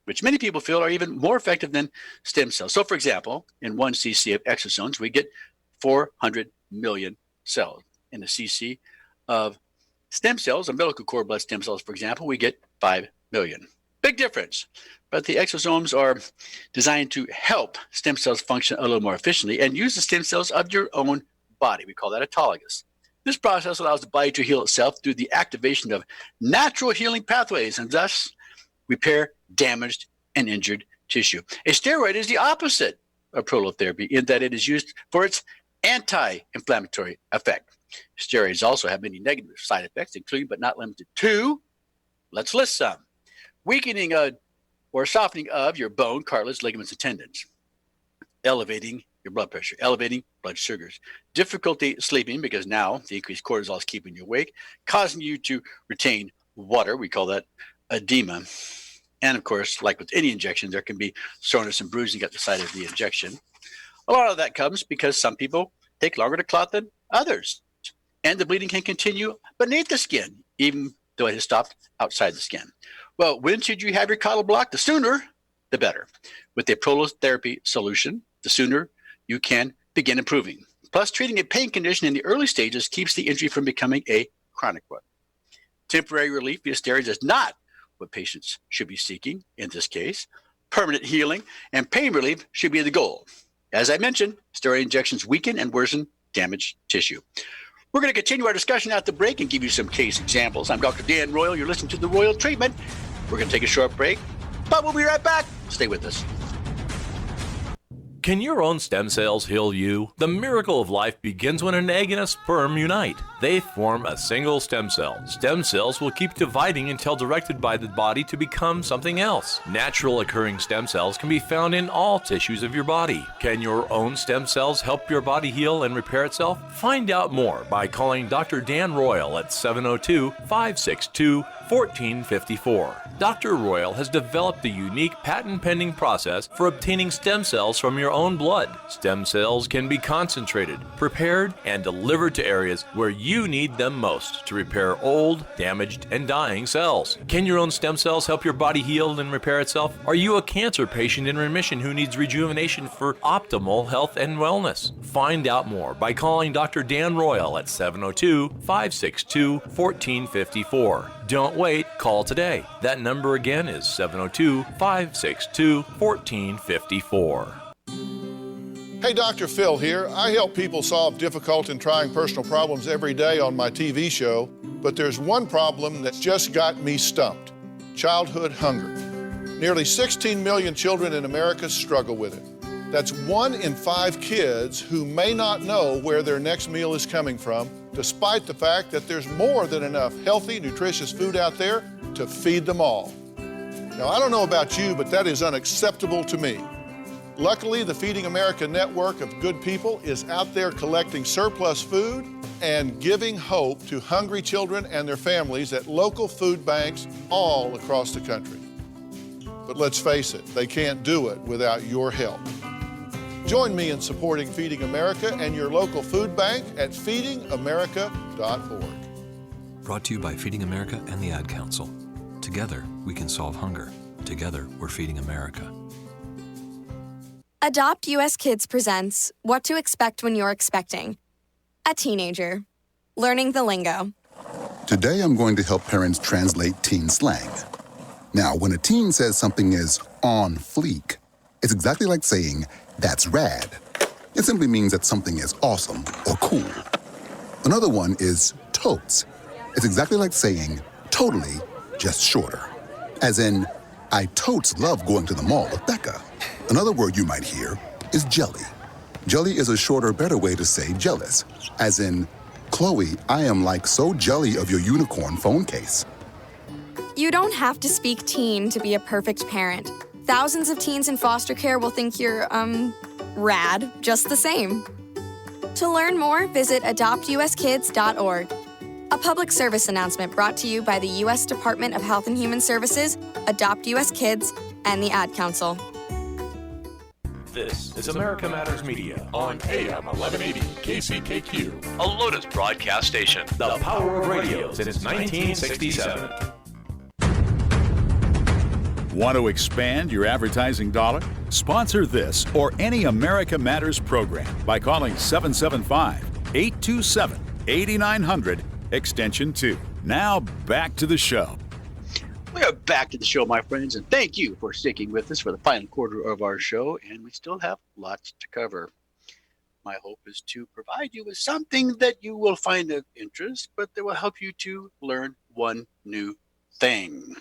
which many people feel are even more effective than stem cells. So, for example, in 1 cc of exosomes, we get 400 million cells. In a cc of stem cells, umbilical cord blood stem cells, for example, we get 5 million. Big difference. But the exosomes are designed to help stem cells function a little more efficiently and use the stem cells of your own body. We call that autologous. This process allows the body to heal itself through the activation of natural healing pathways and thus repair damaged and injured tissue. A steroid is the opposite of prolotherapy in that it is used for its anti-inflammatory effect. Steroids also have many negative side effects, including but not limited to, let's list some: weakening or softening of your bone, cartilage, ligaments, and tendons, elevating your blood pressure, elevating blood sugars, difficulty sleeping because now the increased cortisol is keeping you awake, causing you to retain water. We call that edema. And of course, like with any injection, there can be soreness and bruising at the site of the injection. A lot of that comes because some people take longer to clot than others. And the bleeding can continue beneath the skin, even though it has stopped outside the skin. Well, when should you have your caudal block? The sooner, the better. With a prolotherapy solution, the sooner you can begin improving. Plus, treating a pain condition in the early stages keeps the injury from becoming a chronic one. Temporary relief via steroids is not what patients should be seeking in this case. Permanent healing and pain relief should be the goal. As I mentioned, steroid injections weaken and worsen damaged tissue. We're going to continue our discussion at the break and give you some case examples. I'm Dr. Dan Royal. You're listening to The Royal Treatment. We're going to take a short break, but we'll be right back. Stay with us. Can your own stem cells heal you? The miracle of life begins when an egg and a sperm unite. They form a single stem cell. Stem cells will keep dividing until directed by the body to become something else. Natural occurring stem cells can be found in all tissues of your body. Can your own stem cells help your body heal and repair itself? Find out more by calling Dr. Dan Royal at 702-562-1454. Dr. Royal has developed a unique patent-pending process for obtaining stem cells from your own blood. Stem cells can be concentrated, prepared, and delivered to areas where you need them most to repair old, damaged, and dying cells. Can your own stem cells help your body heal and repair itself? Are you a cancer patient in remission who needs rejuvenation for optimal health and wellness? Find out more by calling Dr. Dan Royal at 702-562-1454. Don't wait, call today. That number again is 702-562-1454. Hey, Dr. Phil here. I help people solve difficult and trying personal problems every day on my TV show, but there's one problem that's just got me stumped: childhood hunger. Nearly 16 million children in America struggle with it. That's 1 in 5 kids who may not know where their next meal is coming from, despite the fact that there's more than enough healthy, nutritious food out there to feed them all. Now, I don't know about you, but that is unacceptable to me. Luckily, the Feeding America network of good people is out there collecting surplus food and giving hope to hungry children and their families at local food banks all across the country. But let's face it, they can't do it without your help. Join me in supporting Feeding America and your local food bank at feedingamerica.org. Brought to you by Feeding America and the Ad Council. Together, we can solve hunger. Together, we're feeding America. Adopt US Kids presents What to Expect When You're Expecting. A teenager. Learning the lingo. Today I'm going to help parents translate teen slang. Now, when a teen says something is on fleek, it's exactly like saying, that's rad. It simply means that something is awesome or cool. Another one is totes. It's exactly like saying, totally, just shorter. As in, I totes love going to the mall with Becca. Another word you might hear is jelly. Jelly is a shorter, better way to say jealous. As in, Chloe, I am like so jelly of your unicorn phone case. You don't have to speak teen to be a perfect parent. Thousands of teens in foster care will think you're, rad just the same. To learn more, visit adoptuskids.org. A public service announcement brought to you by the U.S. Department of Health and Human Services, Adopt U.S. Kids, and the Ad Council. This is America Matters Media on AM 1180 KCKQ. A Lotus broadcast station. The power of radio since 1967. Want to expand your advertising dollar? Sponsor this or any America Matters program by calling 775-827-8900, extension 2. Now back to the show. We are back to the show, my friends, and thank you for sticking with us for the final quarter of our show, and we still have lots to cover. My hope is to provide you with something that you will find of interest, but that will help you to learn one new thing.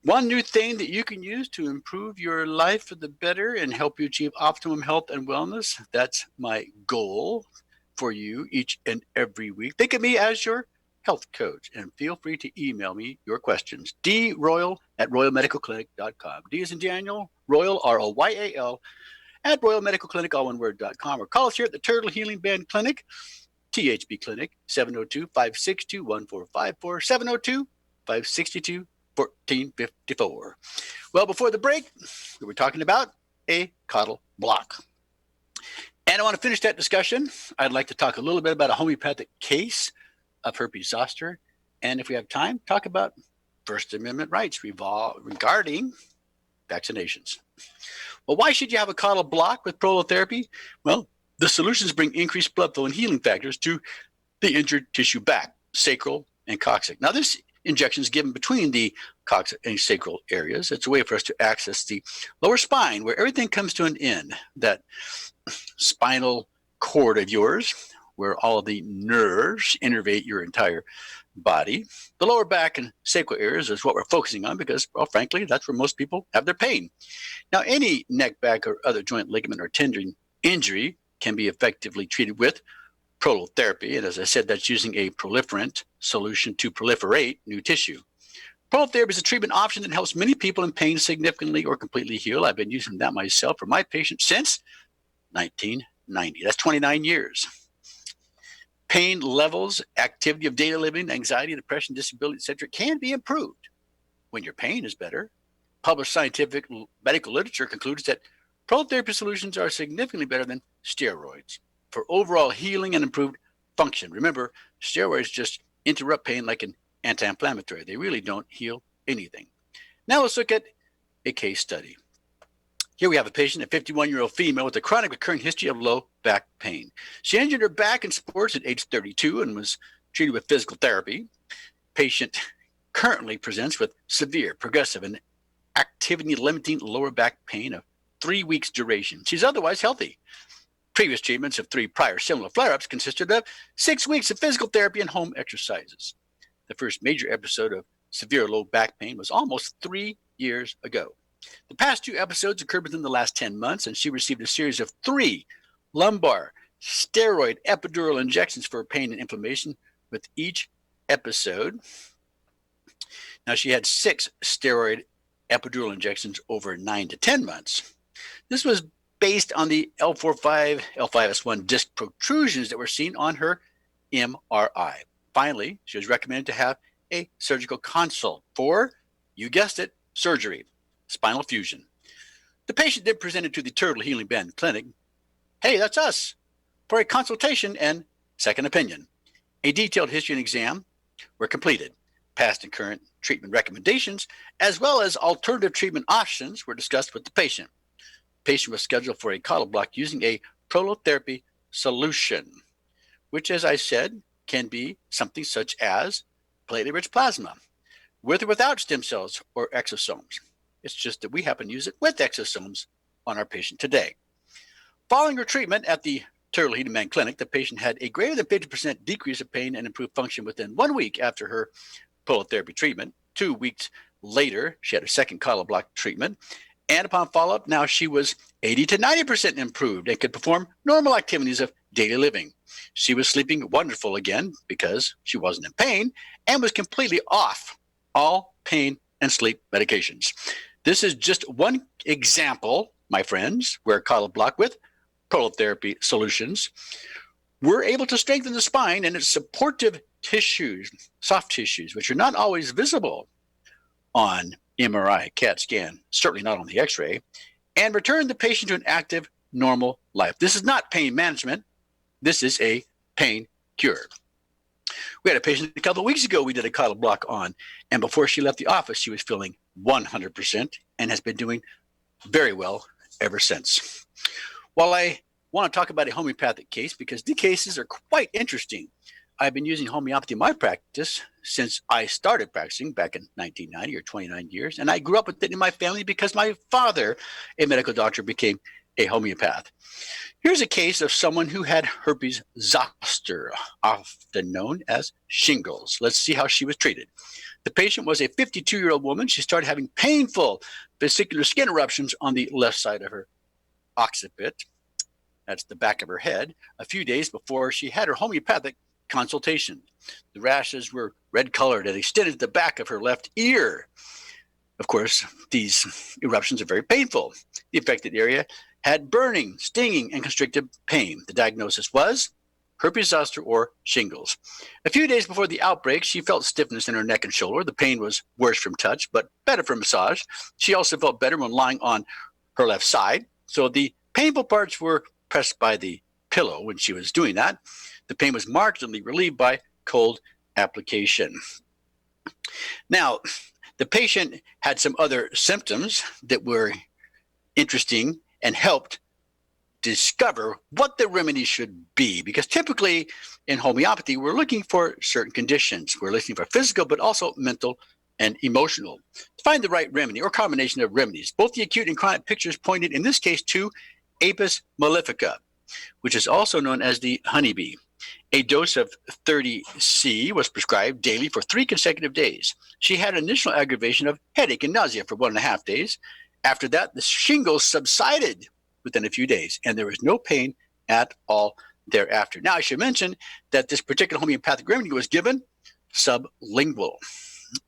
One new thing that you can use to improve your life for the better and help you achieve optimum health and wellness. That's my goal for you each and every week. Think of me as your health coach, and feel free to email me your questions. droyal@royalmedicalclinic.com. D as in Daniel, Royal, ROYAL, at royalmedicalclinic, all one word.com, or call us here at the Turtle Healing Band Clinic, THB Clinic, 702-562-1454, 702-562-1454. Well, before the break, we were talking about a coddle block. And I want to finish that discussion. I'd like to talk a little bit about a homeopathic case of herpes zoster, and if we have time, talk about First Amendment rights regarding vaccinations. Well, why should you have a coddle block with prolotherapy? Well, the solutions bring increased blood flow and healing factors to the injured tissue back, sacral and coccyx. Now, this injection is given between the coccyx and sacral areas. It's a way for us to access the lower spine where everything comes to an end, that spinal cord of yours, where all of the nerves innervate your entire body. The lower back and sacral areas is what we're focusing on because, well, frankly, that's where most people have their pain. Now, any neck, back, or other joint, ligament, or tendon injury can be effectively treated with prolotherapy. And as I said, that's using a proliferant solution to proliferate new tissue. Prolotherapy is a treatment option that helps many people in pain significantly or completely heal. I've been using that myself for my patients since 1990. That's 29 years. Pain levels, activity of daily living, anxiety, depression, disability, etc., can be improved when your pain is better. Published scientific medical literature concludes that prolotherapy solutions are significantly better than steroids for overall healing and improved function. Remember, steroids just interrupt pain like an anti-inflammatory. They really don't heal anything. Now let's look at a case study. Here we have a patient, a 51-year-old female with a chronic recurring history of low back pain. She injured her back in sports at age 32 and was treated with physical therapy. Patient currently presents with severe, progressive, and activity-limiting lower back pain of 3 weeks duration. She's otherwise healthy. Previous treatments of 3 prior similar flare-ups consisted of 6 weeks of physical therapy and home exercises. The first major episode of severe low back pain was almost 3 years ago. The past 2 episodes occurred within the last 10 months, and she received a series of 3 lumbar steroid epidural injections for pain and inflammation with each episode. Now, she had 6 steroid epidural injections over 9 to 10 months. This was based on the L4-5, L5S1 disc protrusions that were seen on her MRI. Finally, she was recommended to have a surgical consult for, you guessed it, surgery. Spinal fusion. The patient then presented to the Turtle Healing Band Clinic. Hey, that's us, for a consultation and second opinion. A detailed history and exam were completed. Past and current treatment recommendations, as well as alternative treatment options, were discussed with the patient. The patient was scheduled for a coddle block using a prolotherapy solution, which, as I said, can be something such as platelet-rich plasma, with or without stem cells or exosomes. It's just that we happen to use it with exosomes on our patient today. Following her treatment at the Turtle Heating Man Clinic, the patient had a greater than 50% decrease of pain and improved function within 1 week after her prolotherapy treatment. 2 weeks later, she had a second coddle block treatment. And upon follow-up, now she was 80 to 90% improved and could perform normal activities of daily living. She was sleeping wonderful again because she wasn't in pain and was completely off all pain and sleep medications. This is just one example, my friends, where coddle block with prolotherapy solutions we're able to strengthen the spine and its supportive tissues, soft tissues, which are not always visible on MRI, CAT scan, certainly not on the x-ray, and return the patient to an active, normal life. This is not pain management. This is a pain cure. We had a patient a couple of weeks ago we did a coddle block on, and before she left the office, she was feeling 100% and has been doing very well ever since. While I want to talk about a homeopathic case because the cases are quite interesting, I've been using homeopathy in my practice since I started practicing back in 1990 or 29 years, and I grew up with it in my family because my father, a medical doctor, became a homeopath. Here's a case of someone who had herpes zoster, often known as shingles. Let's see how she was treated. The patient was a 52-year-old woman. She started having painful vesicular skin eruptions on the left side of her occiput. That's the back of her head. A few days before she had her homeopathic consultation. The rashes were red-colored and extended to the back of her left ear. Of course, these eruptions are very painful. The affected area had burning, stinging, and constricted pain. The diagnosis was herpes zoster or shingles. A few days before the outbreak, she felt stiffness in her neck and shoulder. The pain was worse from touch, but better from massage. She also felt better when lying on her left side. So the painful parts were pressed by the pillow when she was doing that. The pain was markedly relieved by cold application. Now, the patient had some other symptoms that were interesting and helped discover what the remedy should be. Because typically in homeopathy, we're looking for certain conditions. We're looking for physical, but also mental and emotional. To find the right remedy or combination of remedies, both the acute and chronic pictures pointed in this case to Apis mellifica, which is also known as the honeybee. A dose of 30C was prescribed daily for 3 consecutive days. She had an initial aggravation of headache and nausea for 1.5 days. After that, the shingles subsided within a few days, and there was no pain at all thereafter. Now, I should mention that this particular homeopathic remedy was given sublingual,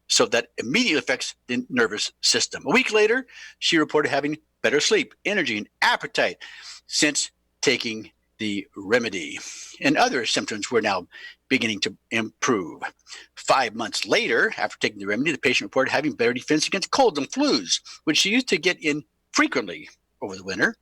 so that immediately affects the nervous system. A week later, she reported having better sleep, energy, and appetite since taking the remedy. And other symptoms were now beginning to improve. 5 months later, after taking the remedy, the patient reported having better defense against colds and flus, which she used to get in frequently over the winter.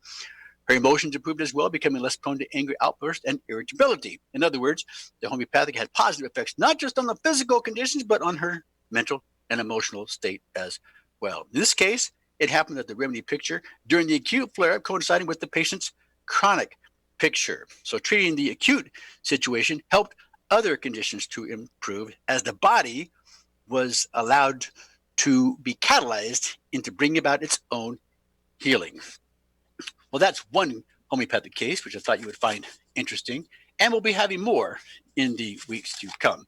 Her emotions improved as well, becoming less prone to angry outbursts and irritability. In other words, the homeopathic had positive effects, not just on the physical conditions, but on her mental and emotional state as well. In this case, it happened that the remedy picture during the acute flare-up coinciding with the patient's chronic picture. So treating the acute situation helped other conditions to improve as the body was allowed to be catalyzed into bringing about its own healing. Well, that's one homeopathic case, which I thought you would find interesting, and we'll be having more in the weeks to come.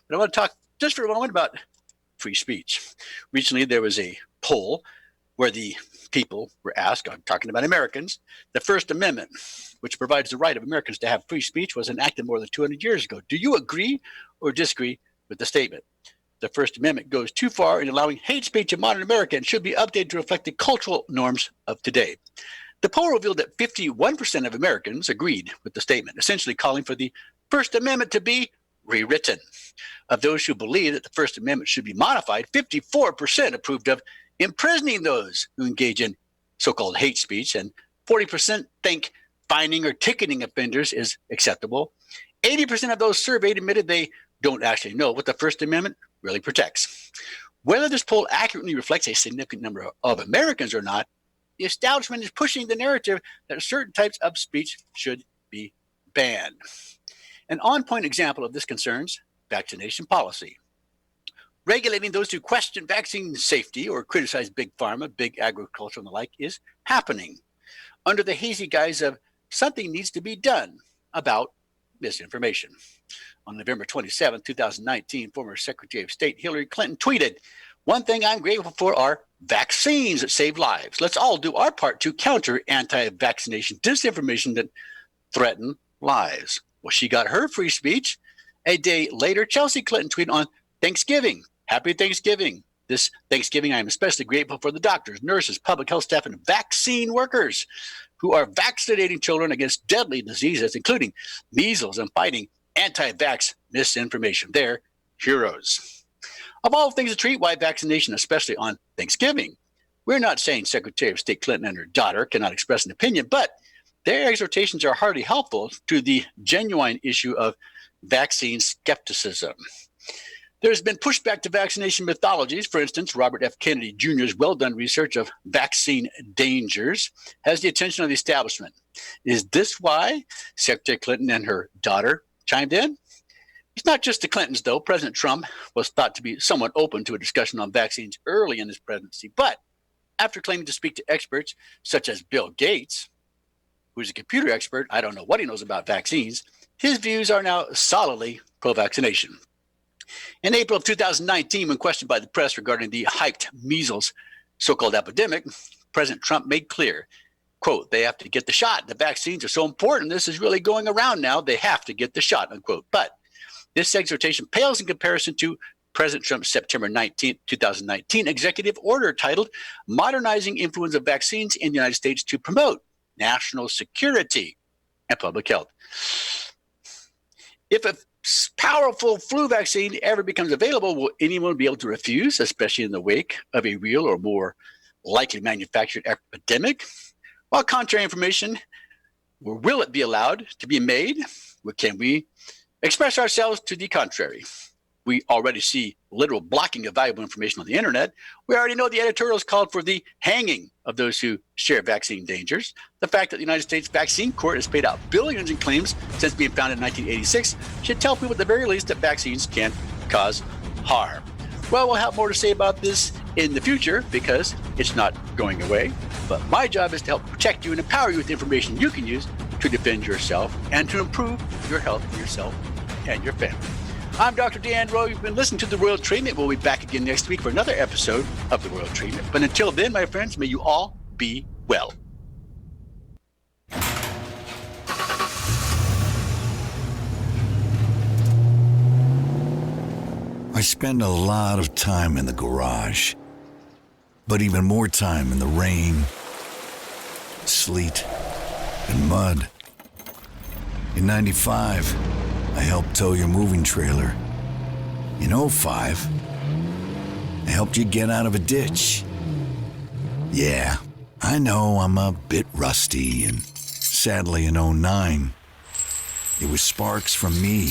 But I want to talk just for a moment about free speech. Recently, there was a poll where the people were asked, I'm talking about Americans, the First Amendment, which provides the right of Americans to have free speech, was enacted more than 200 years ago. Do you agree or disagree with the statement? The First Amendment goes too far in allowing hate speech in modern America and should be updated to reflect the cultural norms of today. The poll revealed that 51% of Americans agreed with the statement, essentially calling for the First Amendment to be rewritten. Of those who believe that the First Amendment should be modified, 54% approved of imprisoning those who engage in so-called hate speech, and 40% think fining or ticketing offenders is acceptable. 80% of those surveyed admitted they don't actually know what the First Amendment really protects. Whether this poll accurately reflects a significant number of Americans or not, the establishment is pushing the narrative that certain types of speech should be banned. An on-point example of this concerns vaccination policy. Regulating those who question vaccine safety or criticize big pharma, big agriculture, and the like is happening under the hazy guise of something needs to be done about misinformation. On November 27, 2019, former Secretary of State Hillary Clinton tweeted, "One thing I'm grateful for are vaccines that save lives. Let's all do our part to counter anti-vaccination disinformation that threaten lives." Well, she got her free speech. A day later, Chelsea Clinton tweeted on Thanksgiving, "Happy Thanksgiving. This Thanksgiving, I am especially grateful for the doctors, nurses, public health staff, and vaccine workers who are vaccinating children against deadly diseases, including measles, and fighting anti-vax misinformation. They're heroes." Of all things to treat, why vaccination, especially on Thanksgiving? We're not saying Secretary of State Clinton and her daughter cannot express an opinion, but their exhortations are hardly helpful to the genuine issue of vaccine skepticism. There's been pushback to vaccination mythologies. For instance, Robert F. Kennedy Jr.'s well-done research of vaccine dangers has the attention of the establishment. Is this why Secretary Clinton and her daughter chimed in? It's not just the Clintons, though. President Trump was thought to be somewhat open to a discussion on vaccines early in his presidency. But after claiming to speak to experts such as Bill Gates, who's a computer expert, I don't know what he knows about vaccines, his views are now solidly pro-vaccination. In April of 2019, when questioned by the press regarding the hyped measles so-called epidemic, President Trump made clear, quote, "They have to get the shot. The vaccines are so important. This is really going around now. They have to get the shot," unquote. But this exhortation pales in comparison to President Trump's September 19, 2019 executive order titled "Modernizing Influenza Vaccines in the United States to Promote National Security and Public Health." If a powerful flu vaccine ever becomes available, will anyone be able to refuse, especially in the wake of a real or more likely manufactured epidemic? Well, contrary information, will it be allowed to be made? Can we express ourselves to the contrary? We already see literal blocking of valuable information on the internet. We already know the editorials called for the hanging of those who share vaccine dangers. The fact that the United States Vaccine Court has paid out billions in claims since being founded in 1986 should tell people at the very least that vaccines can cause harm. Well, we'll have more to say about this in the future because it's not going away. But my job is to help protect you and empower you with information you can use to defend yourself and to improve your health for yourself and your family. I'm Dr. Dan Rowe. You've been listening to The Royal Treatment. We'll be back again next week for another episode of The Royal Treatment. But until then, my friends, may you all be well. I spend a lot of time in the garage, but even more time in the rain, sleet, and mud. In '95, I helped tow your moving trailer. In '05, I helped you get out of a ditch. Yeah, I know I'm a bit rusty, and sadly in '09, it was sparks from me